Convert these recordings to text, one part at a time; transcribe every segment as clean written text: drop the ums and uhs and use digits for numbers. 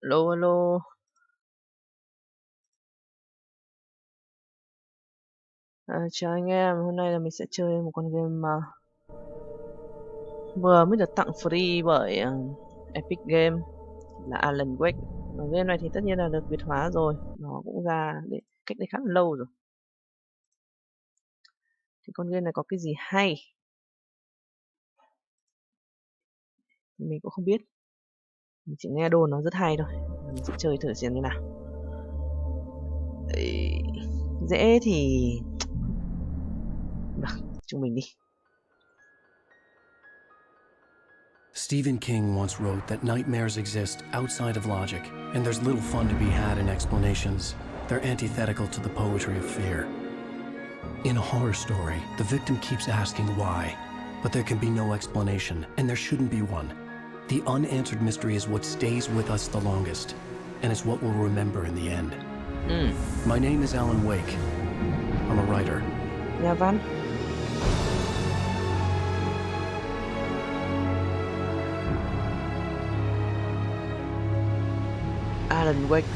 Alo, alo. Chào anh em, hôm nay là mình sẽ chơi một con game mà vừa mới được tặng free bởi Epic Game là Alan Wake. Và game này thì tất nhiên là được Việt hóa rồi, nó cũng ra cách đây khá là lâu rồi. Thì con game này có cái gì hay? Mình cũng không biết, mình chỉ nghe đồn nó rất hay thôi. Mình sẽ chơi thử xem thế nào. Đấy, dễ thì được, chúng mình đi. Stephen King once wrote that nightmares exist outside of logic, and there's little fun to be had in explanations. They're antithetical to the poetry of fear. In a horror story, the victim keeps asking why, but there can be no explanation, and there shouldn't be one. The unanswered mystery is what stays with us the longest, and it's what we'll remember in the end. My name is Alan Wake. I'm a writer. Nhà văn. Alan Wake.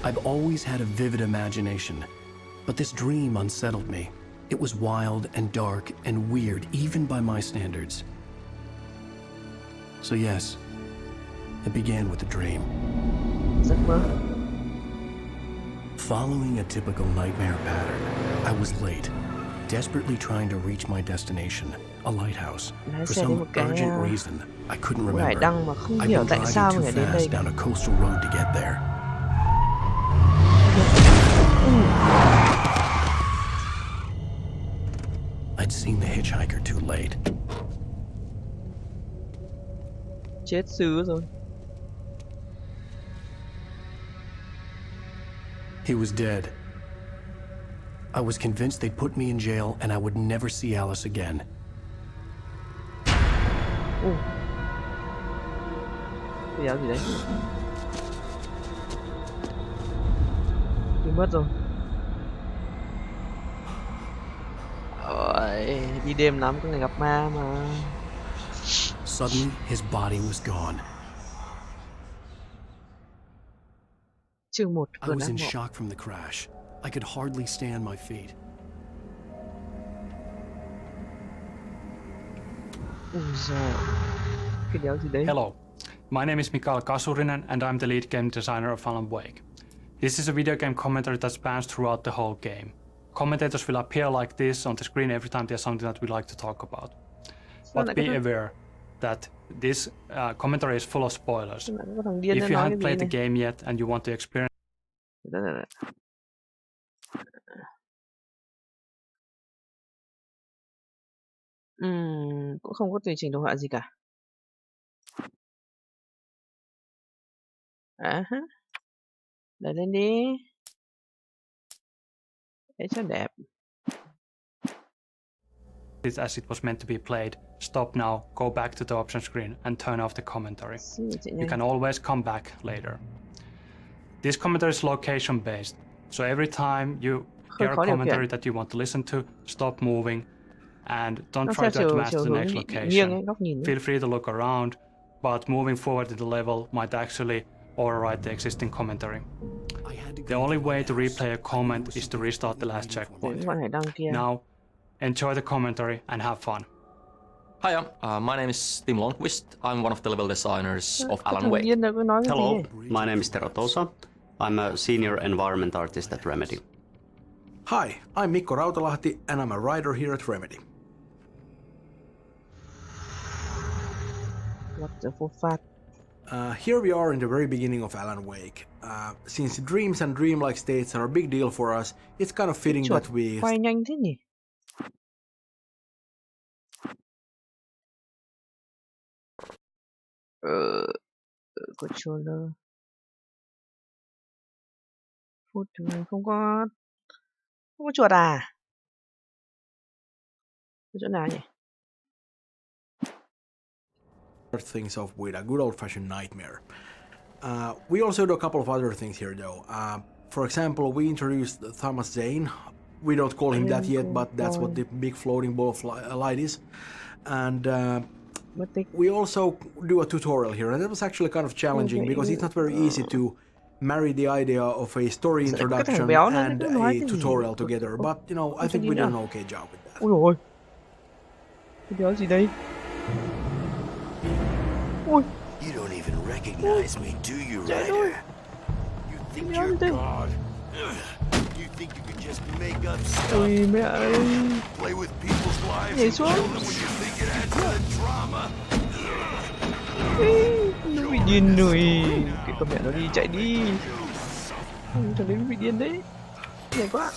I've always had a vivid imagination, but this dream unsettled me. It was wild and dark and weird, even by my standards. So yes, it began with a dream. Giấc mơ. Following a typical nightmare pattern, I was late, desperately trying to reach my destination, a lighthouse. For some urgent reason, I couldn't remember. I've been driving too fast down a coastal road to get there. I'd seen the hitchhiker too late. Chết xứ rồi. He was dead. I was convinced they'd put me in jail and I would never see Alice again. Cái áo gì đấy? Quên mất rồi. Ôi, đi đêm lắm có ngày gặp ma mà. Suddenly, his body was gone. Chương 1 I was in shock from the crash. I could hardly stand my feet. Cái đéo gì đấy? Hello, my name is Mikael Kasurinen and I'm the lead game designer of Alan Wake. This is a video game commentary that spans throughout the whole game. Commentators will appear like this on the screen every time there's something that we like to talk about. But be aware that this commentary is full of spoilers. If you haven't played the game yet and you want to experience cũng không có tùy chỉnh đồ họa gì cả. Đẩy lên đi. Để cho đẹp. it as it was meant to be played, stop now, go back to the option screen and turn off the commentary. You can always come back later. This commentary is location based, so every time you hear a commentary that you want to listen to, stop moving and don't try to advance to the next location. Feel free to look around, but moving forward in the level might actually override the existing commentary. The only way to replay a comment is to restart the last checkpoint. Now, enjoy the commentary and have fun. Hiya, my name is Tim Lundqvist. I'm one of the level designers of Alan Wake. Hello, my name is Tero Tosa. I'm a senior environment artist at Remedy. Hi, I'm Mikko Rautalahti and I'm a writer here at Remedy. What the fuck? Here we are in the very beginning of Alan Wake. Since dreams and dreamlike states are a big deal for us, it's kind of fitting that we... Quay nhanh thế nhỉ? Controller. Phút không có chuột à? Chỗ nào nhỉ? Things off with a good old-fashioned nightmare. We also do a couple of other things here though. For example, we introduced Thomas Zane. We don't call him that yet, but that's what the big floating ball of light is. And mất tích. We also do a tutorial here, and that was actually kind of challenging because it's not very easy to marry the idea of a story introduction and a tutorial together. But you know, I think we did an okay job with that. Ôi rồi, cái béo gì đây? Ôi, You don't even recognize me, do you, Ryder? You think you're God? You think you can just make up stuff? ôi mẹ ơi, Play with people's lives nhảy and xuống. kill them when you think it adds to the drama? Nó bị điên rồi. Cái con mẹ nó đi, chạy đi. Thằng đấy nó bị điên đấy. Nhảy quá.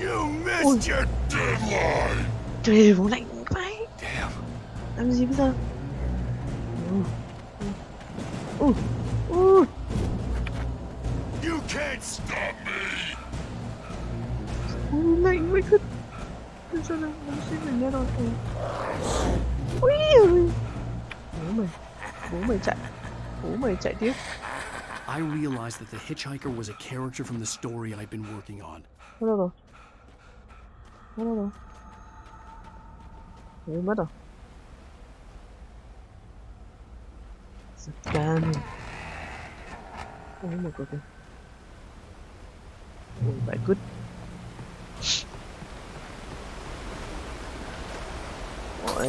You missed your deadline! Trời vô lạnh vãi. Làm gì bây giờ? You can't stop me! Lạnh mới cứt. Sao nào? Nó sẽ phải nghe rồi. Ui ơi. Bố mày chạy. Bố mày chạy tiếp. I realized that the hitchhiker was a character from the story I'd been working on. Đâu rồi? Đâu rồi? Đấy, mất rồi. Giật can. Ôi mà có kìa. Ôi vãi cứt. Ôi.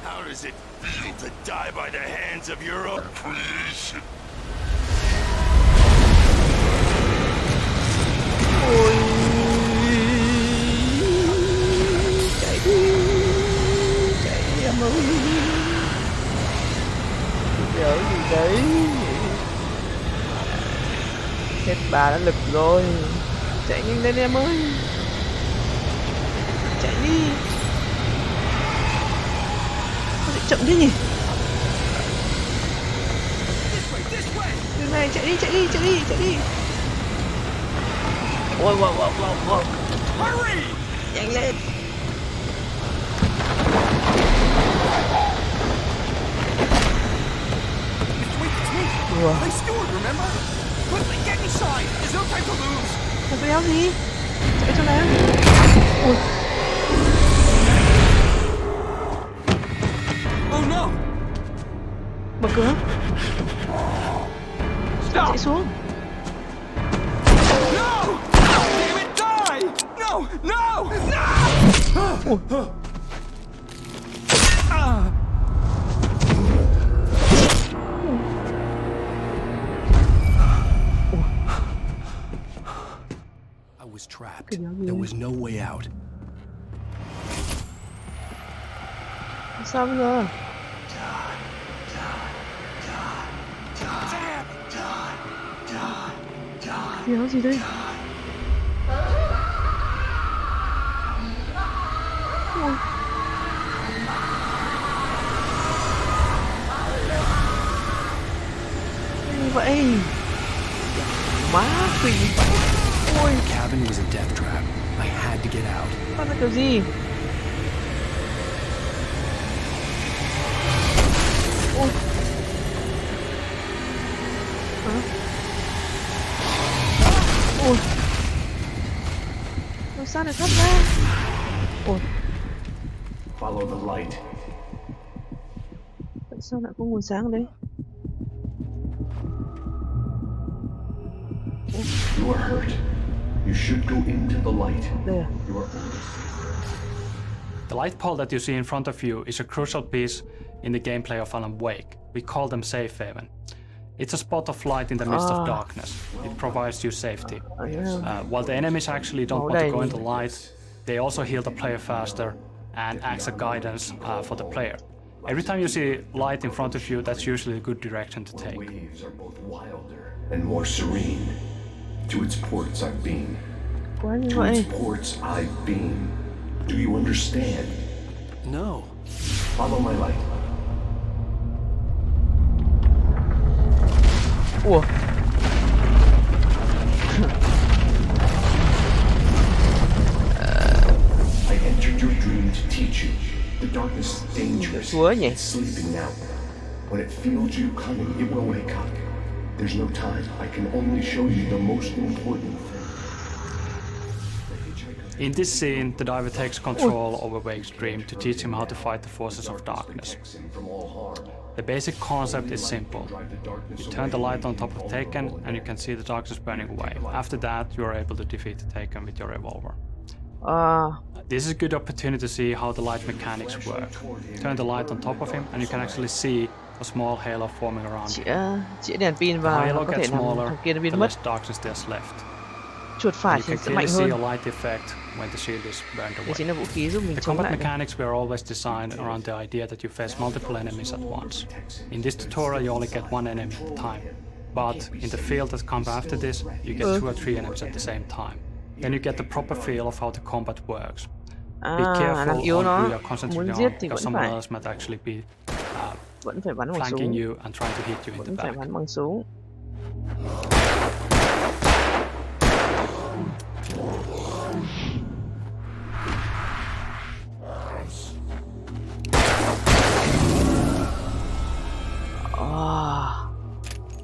How does it feel to die by the hands of your own creation? Ôi. Chạy đi. Chạy em ơi. Cái gì đấy? Hết bà đã lực rồi. Chạy nhanh lên em ơi. Chạy đi. Sao lại chậm thế nhỉ? Đường này chạy đi, chạy đi, chạy đi, chạy đi. Ôi, wow. Nhanh lên. Wow. Hey, Stewart, remember? Quickly, get inside! There's no time to lose! Thằng béo gì? Chạy cho nào. Ôi. Oh no! Mở cửa. Chạy xuống. No! Damn it, die! No! No! No! I was trapped. There was no way out. Sao bây giờ? Béo gì đây? Ôi. Gì vậy? Má quỷ vậy. Ôi. The cabin was a death trap. I had to get out. Con là kiểu gì? Ôi. Hả? Ôi. Làm sao để thoát ra? Ôi. Follow the light. Tại sao lại có nguồn sáng ở đây? You are hurt. You should go into the light. Đây à? You are The light pole that you see in front of you is a crucial piece in the gameplay of Alan Wake. We call them safe haven. It's a spot of light in the midst of darkness. It provides you safety. While the enemies actually don't want to go into light, they also heal the player faster and acts as guidance for the player. Every time you see light in front of you, that's usually a good direction to take. Waves are both wilder and more serene. To its ports I've been. Quá như To its vậy. ports I've been. Do you understand? No. Follow my light. Ủa? I entered your dream to teach you. The darkness is dangerous. Chúa nhỉ? It's sleeping now. When it feels you coming, it will wake up. There's no time. I can only show you the most important thing. The hitchhiker In this scene, the diver takes control over Wake's dream to teach him how to fight the forces of darkness. The basic concept is simple. You turn the light on top of Taken and you can see the darkness burning away. After that, you are able to defeat the Taken with your revolver. This is a good opportunity to see how the light mechanics work. Turn the light on top of him and you can actually see a small halo forming around him. Chĩa đèn pin The vào halo nó có thể gets làm smaller, thằng kia nó the biến mất. less darkness there's left. Chuột phải You thì can sẽ mạnh clearly see hơn. a light effect when the shield is burned Đây chính away. là vũ khí giúp mình The chống combat lại được. mechanics were always designed around the idea that you face multiple enemies at once. In this tutorial you only get one enemy at a time, but in the field that comes after this, you get 2 or 3 enemies at the same time. Then you get the proper feel of how the combat works. Be careful Làm on yếu who nó, you're concentrating muốn on, giết thì because vẫn someone phải else might actually be bắn bằng flanking súng, you and trying to hit you in the vẫn phải back. bắn bằng súng.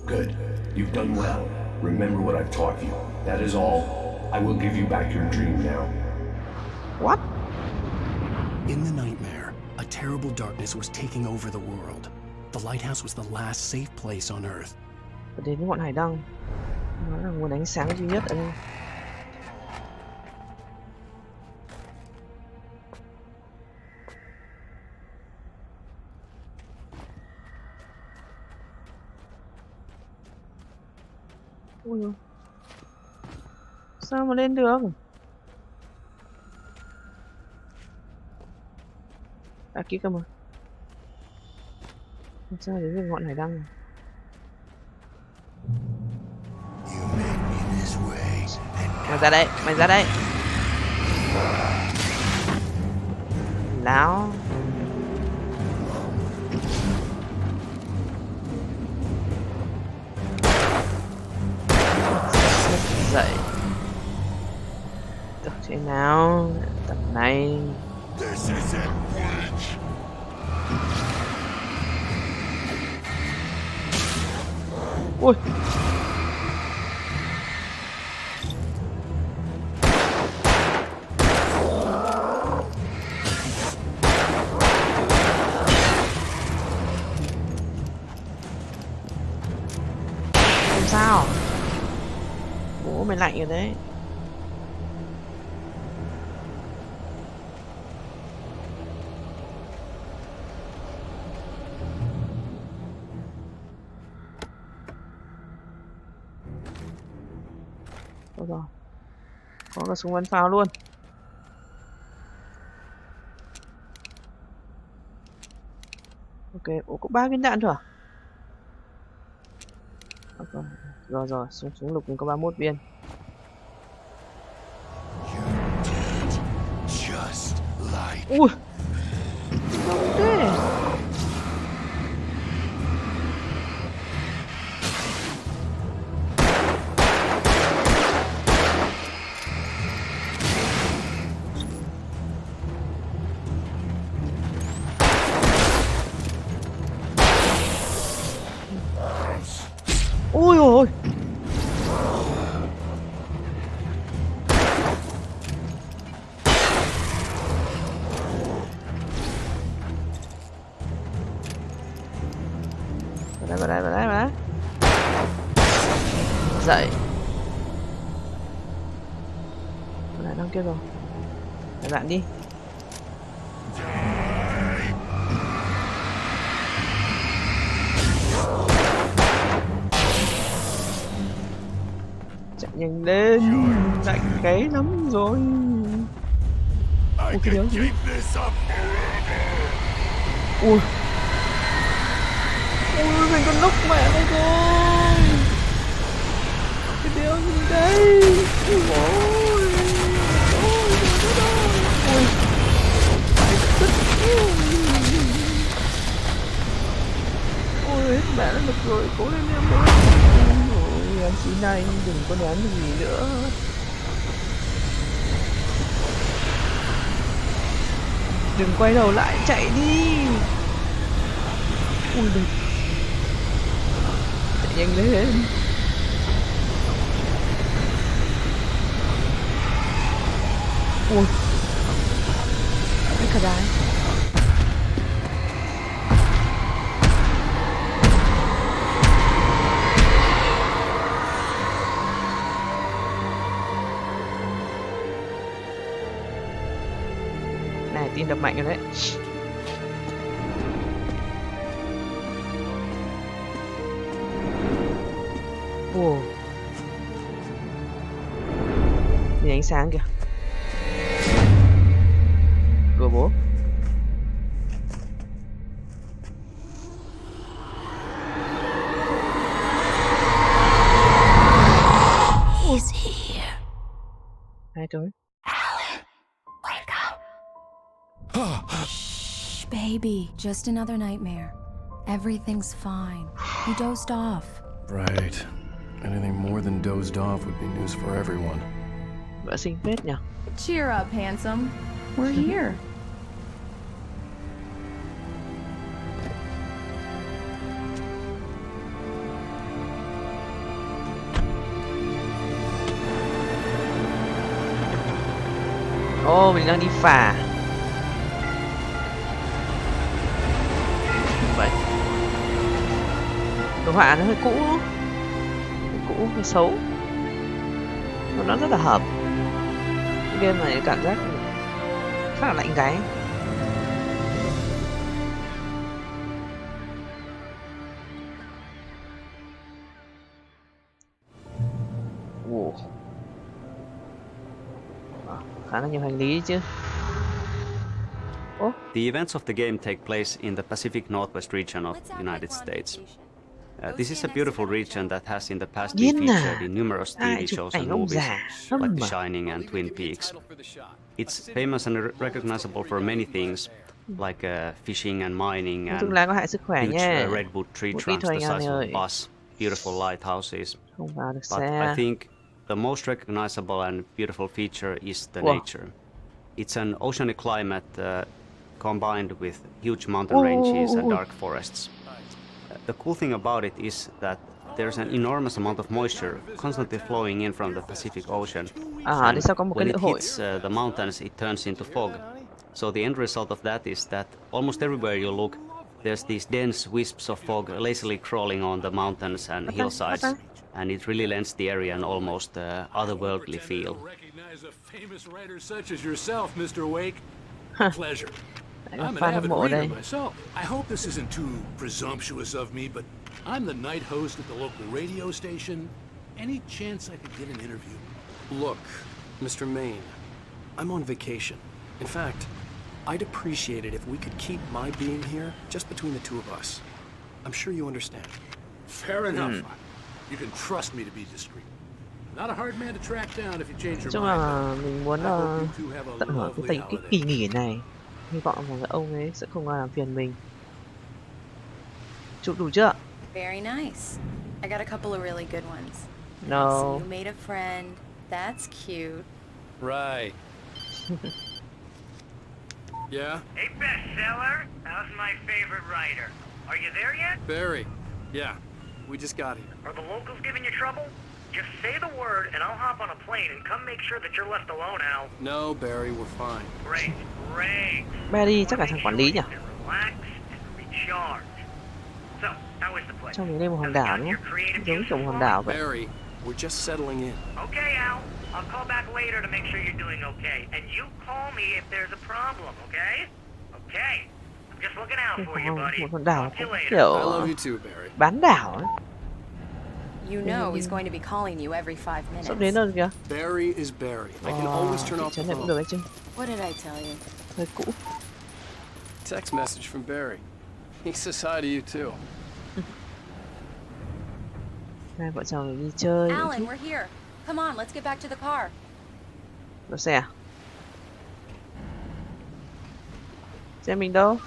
Good. You've done well. Remember what I've taught you. That is all. I will give you back your dream now. What? In the nightmare, a terrible darkness was taking over the world. The lighthouse was the last safe place on Earth. Và đến với ngọn hải đăng, nó là nguồn ánh sáng duy nhất ở đây. Ui dồi. Sao mà lên được? À kia cơ mà. Sao đến với ngọn hải đăng này? Mày ra đây, mày ra đây. Láo. Dậy. Được thế nào? Tập này. Ui. Làm sao? Bố mày lạnh rồi đấy. Thôi rồi. Có cả súng bắn pháo luôn. Ok, ủa có 3 viên đạn thôi à? Okay. Rồi, súng lục mình có 31 viên. Ui. Không thế. Ôi ôi. Vào đây. Dậy. Lại đang kia rồi. Lại bạn đi. Chạy nhanh lên, lạnh gáy lắm rồi. Ui cái đéo gì? Ui. Ui mình con lốc mẹ đây rồi. Cái đéo gì đây? Ui ôi. Ui. Ôi hết mẹ nó lực rồi, cố lên em ơi. Em xin này đừng có đoán được gì nữa. Đừng quay đầu lại, chạy đi. Ui đừng. Chạy nhanh lên. Ui, cái đái. Này, tim đập mạnh rồi đấy. Ồ, nhìn ánh sáng kìa. Cửa bố. He's here. Ai rồi? Alan, wake up. Shh, baby. Just another nightmare. Everything's fine. You dozed off. Right. Anything more than dozed off would be news for everyone. Vợ xinh phết nhỉ? Cheer up, handsome. We're here. Ô, mình đang đi phà. Vậy. Đồ họa nó hơi cũ. Cũ, hơi xấu. Mà nó rất là hợp. Game này cảm giác khá là lạnh gáy. Wow. Khá là nhiều hành lý chứ. Oh. The events of the game take place in the Pacific Northwest region of the United States. This is a beautiful region that has in the past been featured in numerous TV shows and movies, like The Shining and Twin Peaks. It's famous and recognizable for many things, like fishing and mining and huge redwood tree trunks the size of a bus, beautiful lighthouses. But I think the most recognizable and beautiful feature is the nature. It's an oceanic climate combined with huge mountain ranges and dark forests. The cool thing about it is that there's an enormous amount of moisture constantly flowing in from the Pacific Ocean. And when it hits the mountains, it turns into fog. So the end result of that is that almost everywhere you look, there's these dense wisps of fog lazily crawling on the mountains and hillsides. And it really lends the area an almost otherworldly feel. Recognize a famous writer such as yourself, Mr. Wake. Pleasure. I'm an avid reader myself. I hope this isn't too presumptuous of me, but I'm the night host at the local radio station. Any chance I could get an interview? Look, Mr. Maine, I'm on vacation. In fact, I'd appreciate it if we could keep my being here just between the two of us. I'm sure you understand. Fair enough. You can trust me to be discreet. Not a hard man to track down if you change your mind. Mình muốn tận hưởng cái kỳ nghỉ này. Hy vọng rằng ông ấy sẽ không làm phiền mình. Chụp đủ chưa? Very nice. I got a couple of really good ones. No. So you made a friend. That's cute. Right. Yeah? Hey, bestseller. How's my favorite writer? Are you there yet? Barry. Yeah. We just got here. Are the locals giving you trouble? Just say the word and I'll hop on a plane and come make sure that you're left alone, Al. No, Barry, we're fine. Great, great. Barry chắc là thằng quản lý nhỉ? Relax and recharge. So, how is the place? Trong mình lên một hòn đảo đúng không? Giống kiểu một hòn đảo vậy. Barry, we're just settling in. Okay, Al. I'll call back later to make sure you're doing okay. And you call me if there's a problem, okay? Okay. I'm just looking out for you, buddy. Một hòn đảo Kiểu I love you too, Barry. bán đảo ấy. You know he's going to be calling you every 5 minutes. Sắp đến rồi kìa. Barry is Barry. I can always turn off the phone. Được chứ? What did I tell you? Hơi cũ. Text message from Barry. He says hi to you too. Hai vợ chồng đi chơi. Alan, we're here. Come on, let's get back to the car. Đỗ xe à? Xe mình đâu?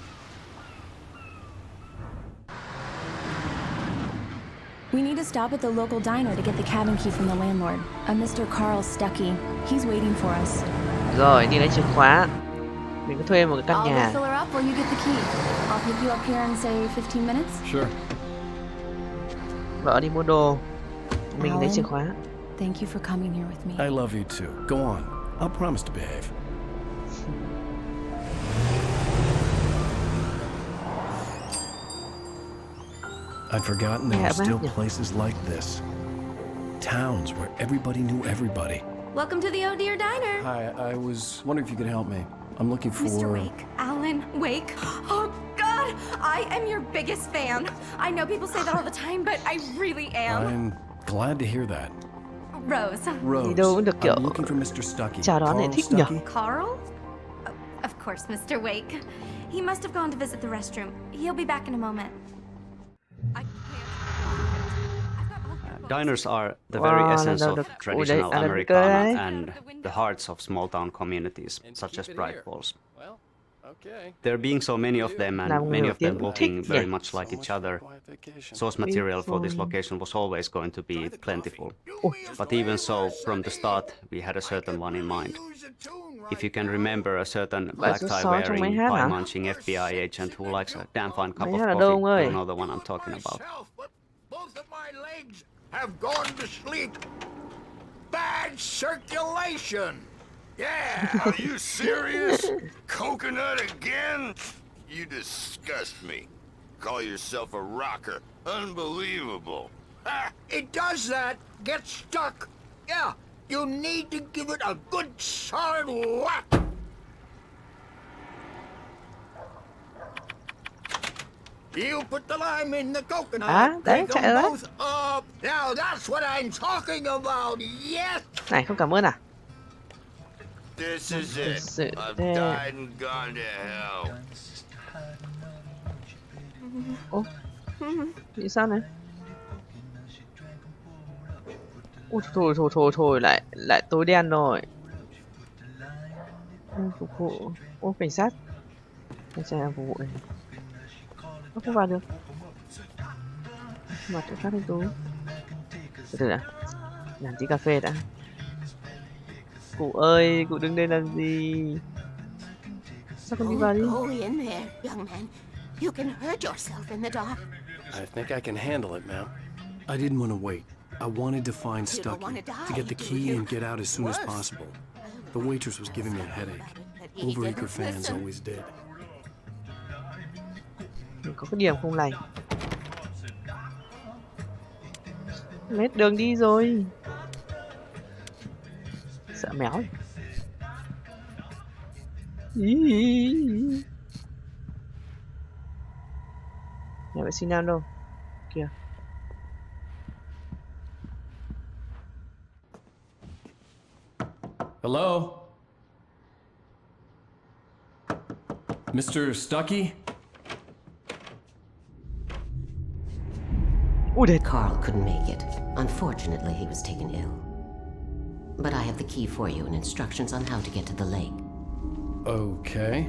We need to stop at the local diner to get the cabin key from the landlord, a Mr. Carl Stuckey. He's waiting for us. Rồi, đi lấy chìa khóa. Mình có thuê một cái căn nhà. I'll fill her up while you get the key. I'll pick you up here in say 15 minutes. Sure. Vợ đi mua đồ. Mình lấy chìa khóa. Thank you for coming here with me. I love you too. Go on. I'll promise to behave. I'd forgotten there were still places like this. Towns where everybody knew everybody. Welcome to the Oh Dear Diner. Hi, I was wondering if you could help me. I'm looking for... Mr. Wake, Alan Wake. Oh, God, I am your biggest fan. I know people say that all the time, but I really am. I'm glad to hear that. Rose. Rose, I'm looking for Mr. Stuckey. Carl Stuckey? Carl? Of course, Mr. Wake. He must have gone to visit the restroom. He'll be back in a moment. Diners are the very essence of traditional Americana and the hearts of small-town communities, such as Bright Falls. There being so many of them, and many of them looking very much like each other, source material for this location was always going to be plentiful. But even so, from the start, we had a certain one in mind. If you can remember a certain black tie-wearing, pie-munching FBI agent who likes a damn fine cup of coffee, you'll know the one I'm talking about. Both of my legs have gone to sleep. Bad circulation. Yeah. Are you serious? Coconut again? You disgust me. Call yourself a rocker. Unbelievable. It does that. Get stuck. Yeah. You need to give it a good solid whack. You put the lime in the coconut. Pick them both up. Now that's what I'm talking about. Yes. Này, không cảm ơn à? This is it. I've died and gone to hell. Ủa? Vì sao này? Ôi thôi, lại tối đen rồi. Phục vụ. Ô, cảnh sát đang phục vụ này. Nó không vào được. Mà chỗ khác lên tú. Từ từ đã. Làm tí cà phê đã. Cụ ơi, cụ đứng đây làm gì? Sao không đi vào đi? Go in there, young man. You can hurt yourself in the dark. I think I can handle it, ma'am. I didn't want to wait. I wanted to find Stuckey, to get the key and get out as soon as possible. The waitress was giving me a headache. Overeager fans always did. Mình có cái điểm không lành. Hết đường đi rồi. Sợ méo. Nhà vệ sinh nam đâu? Kìa. Hello? Mr. Stuckey? Carl couldn't make it. Unfortunately, he was taken ill. But I have the key for you and instructions on how to get to the lake. Okay.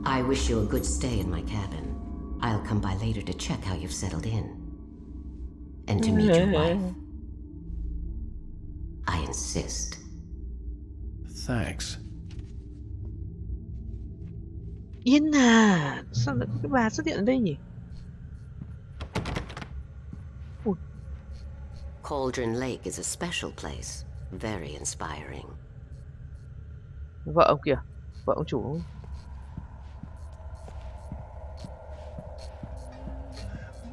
I wish you a good stay in my cabin. I'll come by later to check how you've settled in. And to meet your wife. I insist. Thanks. Yên à, sao lại có cái bà xuất hiện ở đây nhỉ? Cauldron Lake is a special place. Very inspiring. Vợ ông kìa, vợ ông chủ.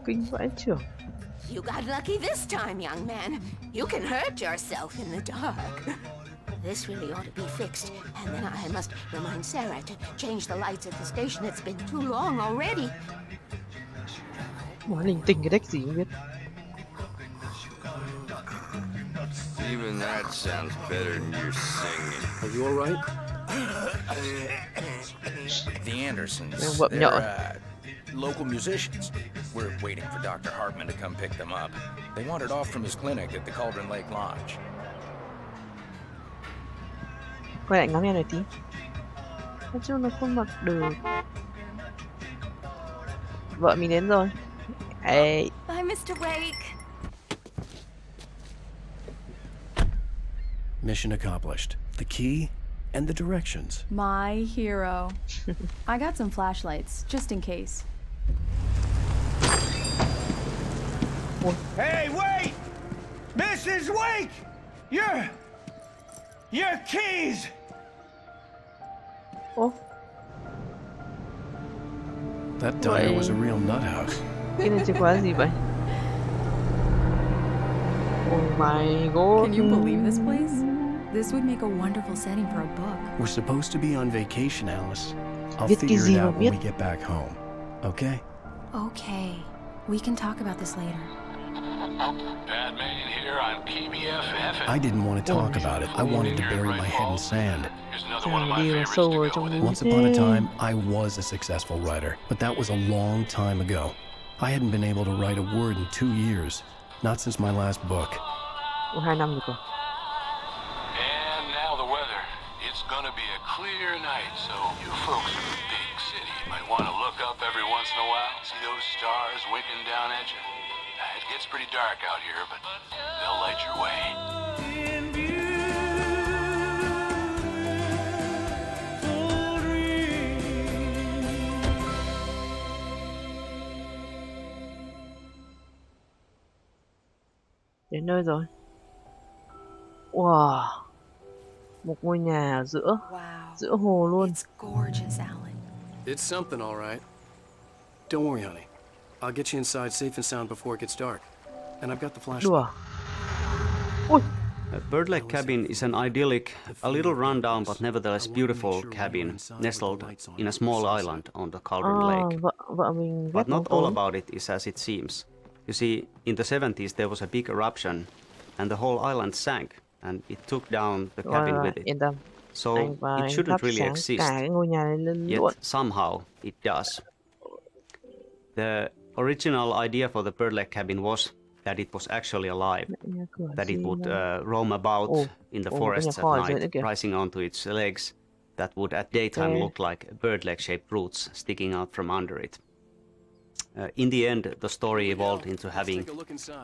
Kinh vãi trưởng. You got lucky this time, young man. You can hurt yourself in the dark. This really ought to be fixed, and then I must remind Sarah to change the lights at the station. It's been too long already. Nói linh tinh cái deck gì không biết. Even that sounds better than your singing. Are you all right? The Andersons, they're local musicians. We're waiting for Dr. Hartman to come pick them up. They wandered off from his clinic at the Cauldron Lake Lodge. Quay lại ngắm em này tí. Nói chung nó không mặc được. Vợ mình đến rồi. Hey. Bye, Mr. Wake. Mission accomplished. The key and the directions. My hero. I got some flashlights, just in case. Hey, wait! Mrs. Wake! Your keys! Oh. That diner was a real nut house. Cái này chìa khóa gì vậy? Oh my god. Can you believe this place? This would make a wonderful setting for a book. We're supposed to be on vacation, Alice. I'll Viết cái figure gì it mà out when viết? we get back home. Okay? Okay, we can talk about this later. Bad man here on PBFF. I didn't want to talk about it. I wanted to bury my head in sand. Here's another one of my Đi vào favorites sâu to vào go trong with. núi Once upon a thế. time, I was a successful writer, but that was a long time ago. I hadn't been able to write a word in 2 years, not since my last book. 2 năm rồi cơ. And now the weather. It's gonna be a clear night, so you folks in the big city might want to look up every once in a while, see those stars winking down at you. It gets pretty dark out here, but they'll light your way. Đến nơi rồi. Wow. Một ngôi nhà ở giữa hồ luôn. It's gorgeous, Alan. It's something, all right. Don't worry, honey. I'll get you inside safe and sound before it gets dark. And I've got the flashlight. Đùa. Ui. Bird Lake Cabin is an idyllic, a little rundown but nevertheless beautiful cabin nestled in a small island on the Cauldron Lake. Vợ mình But ghét not bóng all tối. about it is as it seems. You see, in the 70s there was a big eruption and the whole island sank and it took down the cabin with it. Yên tâm. So Anh và it anh shouldn't thắp really sáng exist. cả cái ngôi nhà này lên luôn. Yet somehow it does. The original idea for the Bird Lake Cabin was that it was actually alive, that it would roam about in the forests at night, rising onto its legs that would at daytime look like bird leg-shaped roots sticking out from under it. In the end, the story evolved into having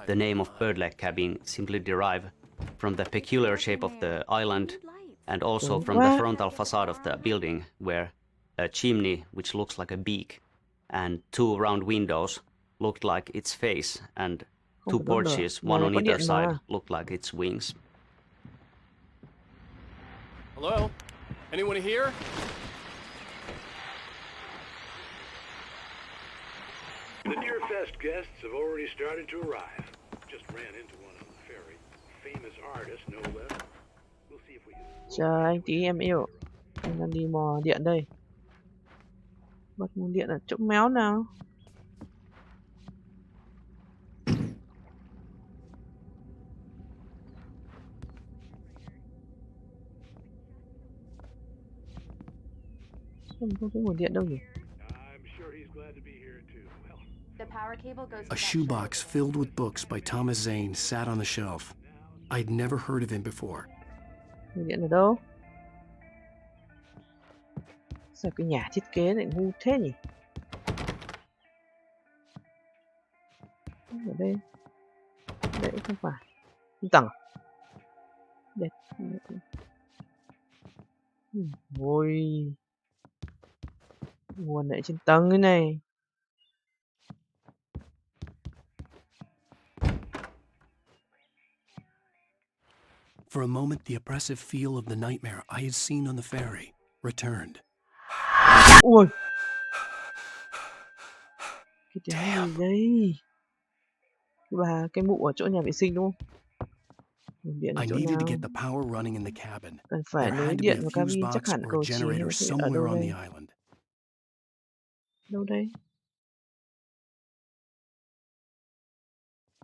the name of Bird Lake Cabin simply derive from the peculiar shape of the island and also from the frontal facade of the building, where a chimney, which looks like a beak, and 2 round windows looked like its face, and 2 porches, one on either side, looked like its wings. Hello? Anyone here? The Deerfest guests have already started to arrive. Just ran into one on the ferry. Famous artist, no less. We'll see if we can... Chờ anh tí em yêu. Anh đang đi mò điện đây. Bật nguồn điện ở chỗ méo nào. Không có cái nguồn điện đâu nhỉ? A shoebox filled with books by Thomas Zane sat on the shelf. I'd never heard of him before. Nguồn điện ở đâu? Sao cái nhà thiết kế lại ngu thế nhỉ? Ở đây. Đây cũng không phải. Trung tầng. Đây. Ôi. Nguồn lại trên tầng thế này. For a moment, the oppressive feel of the nightmare I had seen on the ferry returned. Ui. Cái tiếng gì đây? Cái mụ ở chỗ nhà vệ sinh đúng không? Điện ở I chỗ needed nào? to get the power running in the cabin. Cần phải There nối had to be điện a vào fuse cabin, chắc box hẳn or a cầu trì hay generator ở somewhere đâu on đây? the island. Đâu đây?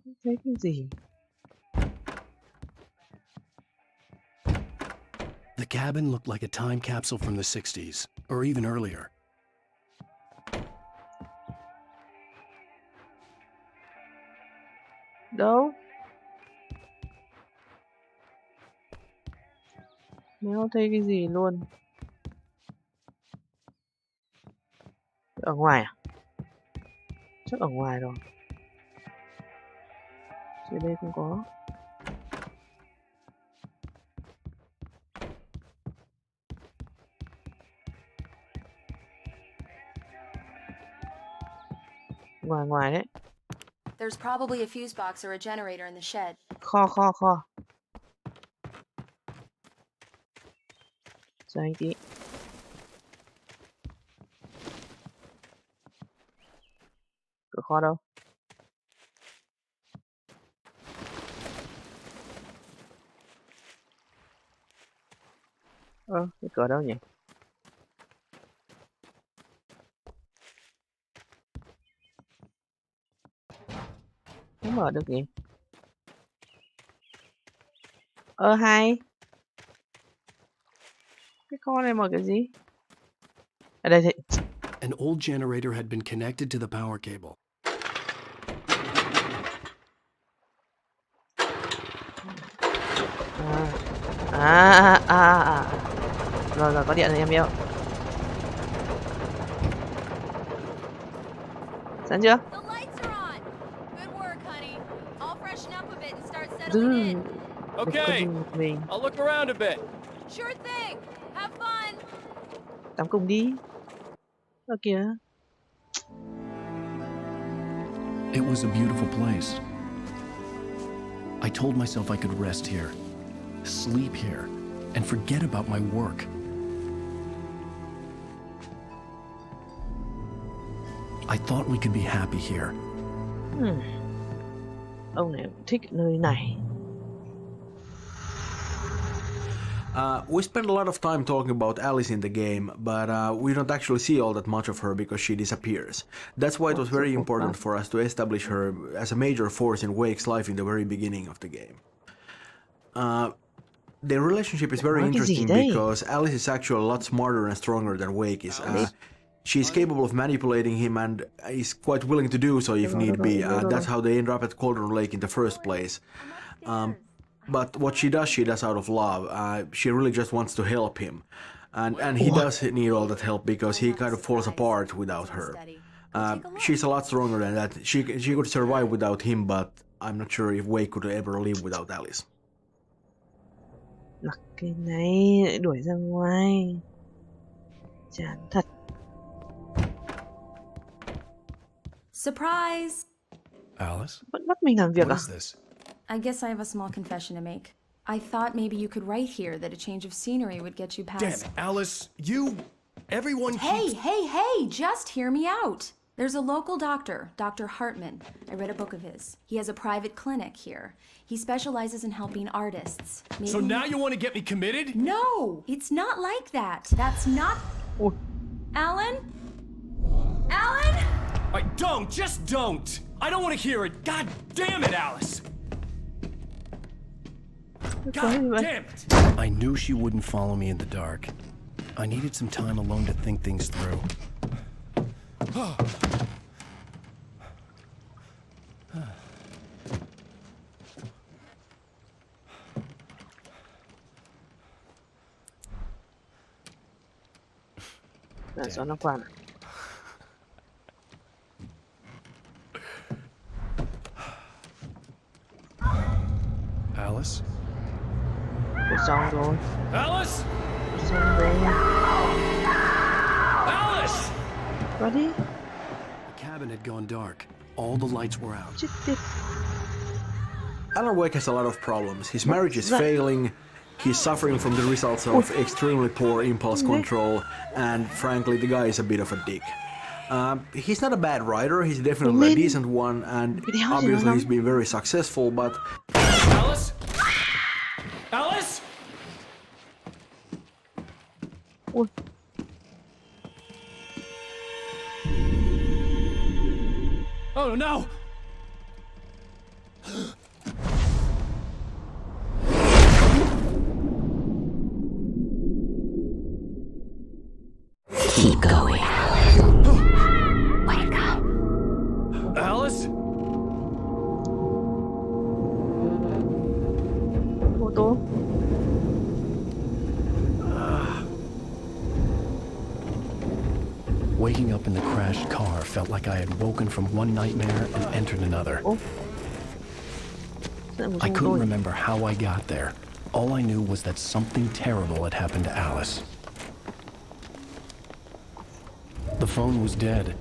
Không thấy cái gì? The cabin looked like a time capsule from the 60s, or even earlier. Đâu? Nếu thấy cái gì luôn. Ở ngoài à? Chắc ở ngoài rồi. Trên đây không có. Ngoài đấy. There's probably a fuse box or a generator in the shed. Kho. Chờ anh tí. Cửa kho đâu? Cái cửa đâu nhỉ? Không mở được nhỉ? Hay. Cái con này mở cái gì? Ở đây thì... An old generator had been connected to the power cable. Rồi có điện rồi em yêu. Sẵn chưa? Okay, I'll look around a bit. Sure thing. Have fun. Tắm cùng đi. Ở kìa. It was a beautiful place. I told myself I could rest here, sleep here, and forget about my work. I thought we could be happy here. Ông này thích nơi này. We spend a lot of time talking about Alice in the game, but we don't actually see all that much of her because she disappears. That's why it was very important for us to establish her as a major force in Wake's life in the very beginning of the game. Their relationship is very interesting because Alice is actually a lot smarter and stronger than Wake is. She's capable of manipulating him and is quite willing to do so if need be. That's how they end up at Cauldron Lake in the first place. But what she does out of love. She really just wants to help him. And he does need all that help because he kind of falls apart without her. She's a lot stronger than that. She could survive without him, but I'm not sure if Wake could ever live without Alice. Mặc cái này đuổi ra ngoài. Chán thật. Surprise! Alice? Vẫn bắt mình làm việc à? What is this? I guess I have a small confession to make. I thought maybe you could write here that a change of scenery would get you past... Damn it, Alice, everyone keeps... Hey, just hear me out. There's a local doctor, Dr. Hartman. I read a book of his. He has a private clinic here. He specializes in helping artists. Maybe... So now you want to get me committed? No, it's not like that. That's not... Alan? Alan? Just don't! I don't want to hear it. God damn it, Alice! God damn it! I knew she wouldn't follow me in the dark. I needed some time alone to think things through. Gió nó qua. Alice? Xong rồi. Alice? Xong rồi. Alice! Qua đi. The cabin had gone dark. All the lights were out. Alan Wake has a lot of problems. His marriage is failing, he's suffering from the results of extremely poor impulse control, and frankly, the guy is a bit of a dick. He's not a bad writer, he's definitely a decent one, and obviously he's been very successful, but... Alice? Alice? Oh no! Keep going. Wake up. Alice? Waking up in the crashed car felt like I had woken from one nightmare and entered another. I couldn't remember how I got there. All I knew was that something terrible had happened to Alice. The phone was dead,